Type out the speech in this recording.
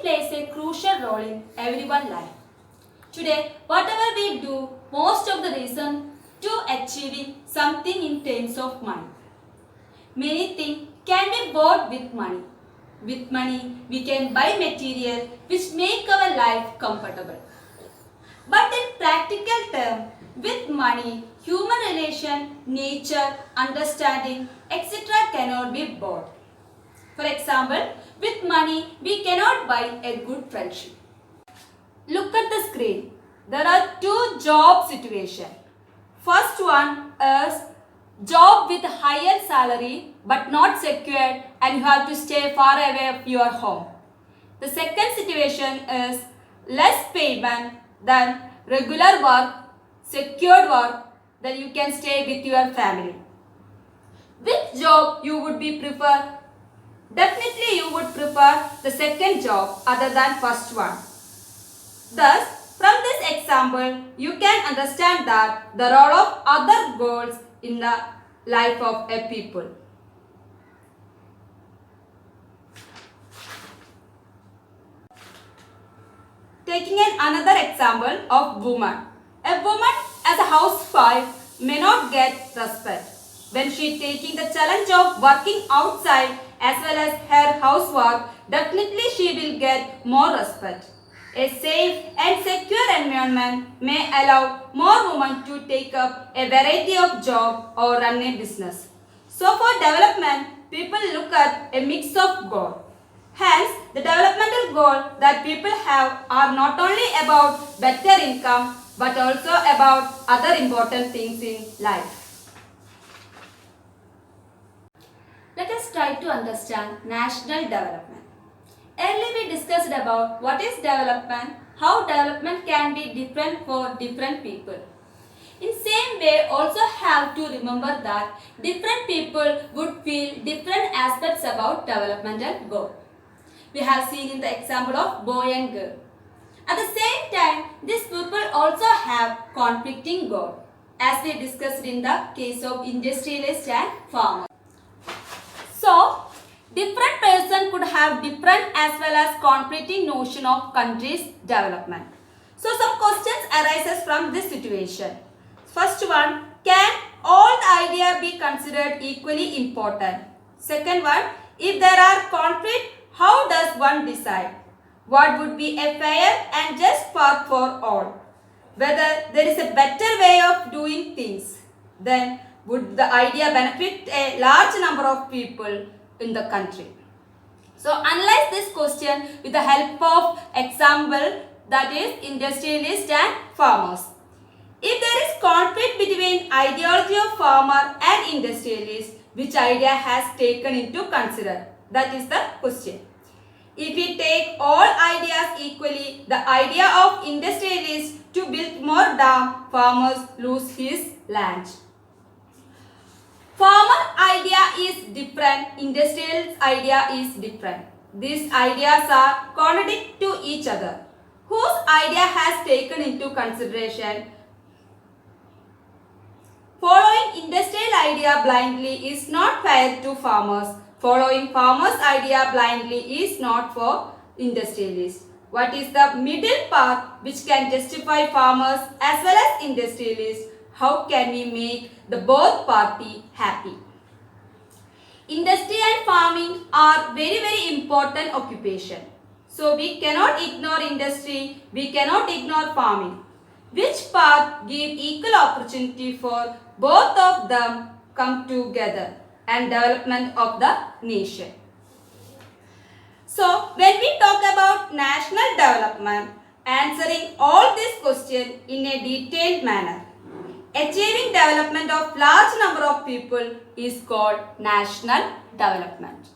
plays a crucial role in everyone's life. Today, whatever we do, most of the reason to achieving something in terms of money. Many things can be bought with money. With money, we can buy material which make our life comfortable. But in practical terms, with money, human relation, nature, understanding, etc. cannot be bought. For example, with money, we cannot buy a good friendship. Look at the screen. There are two job situations. First one is job with higher salary but not secured and you have to stay far away from your home. The second situation is less payment than regular work, secured work, that you can stay with your family. Which job you would be prefer? Definitely you would prefer the second job other than first one. Thus, from this example, you can understand that the role of other goals in the life of a people. Taking another example of woman. A woman as a housewife may not get respect when she is taking the challenge of working outside as well as her housework. Definitely she will get more respect. A safe and secure environment may allow more women to take up a variety of jobs or run a business. So for development, people look at a mix of goals. Hence, the developmental goals that people have are not only about better income but also about other important things in life. Let us try to understand national development. Earlier we discussed about what is development, how development can be different for different people. In same way, also have to remember that different people would feel different aspects about developmental goal. We have seen in the example of boy and girl. At the same time, these people also have conflicting goals, as we discussed in the case of industrialist and farmer. So, different person could have different as well as conflicting notion of country's development. So, some questions arises from this situation. First one, can all the idea be considered equally important? Second one, if there are conflict, how does one decide? What would be a fair and just path for all? Whether there is a better way of doing things, then would the idea benefit a large number of people in the country? So analyze this question with the help of example, that is industrialist and farmers. If there is conflict between ideology of farmer and industrialist, which idea has taken into consider? That is the question. If we take all ideas equally, the idea of industrialist to build more dam, farmers lose his land. Farmer idea is different, industrialist idea is different. These ideas are contradict to each other. Whose idea has taken into consideration? Following industrial idea blindly is not fair to farmers. Following farmers' idea blindly is not for industrialists. What is the middle path which can justify farmers as well as industrialists? How can we make the both party happy? Industry and farming are very important occupation. So we cannot ignore industry, we cannot ignore farming. Which path give equal opportunity for both of them come together and development of the nation? So when we talk about national development, answering all these questions in a detailed manner, achieving development of large number of people is called national development.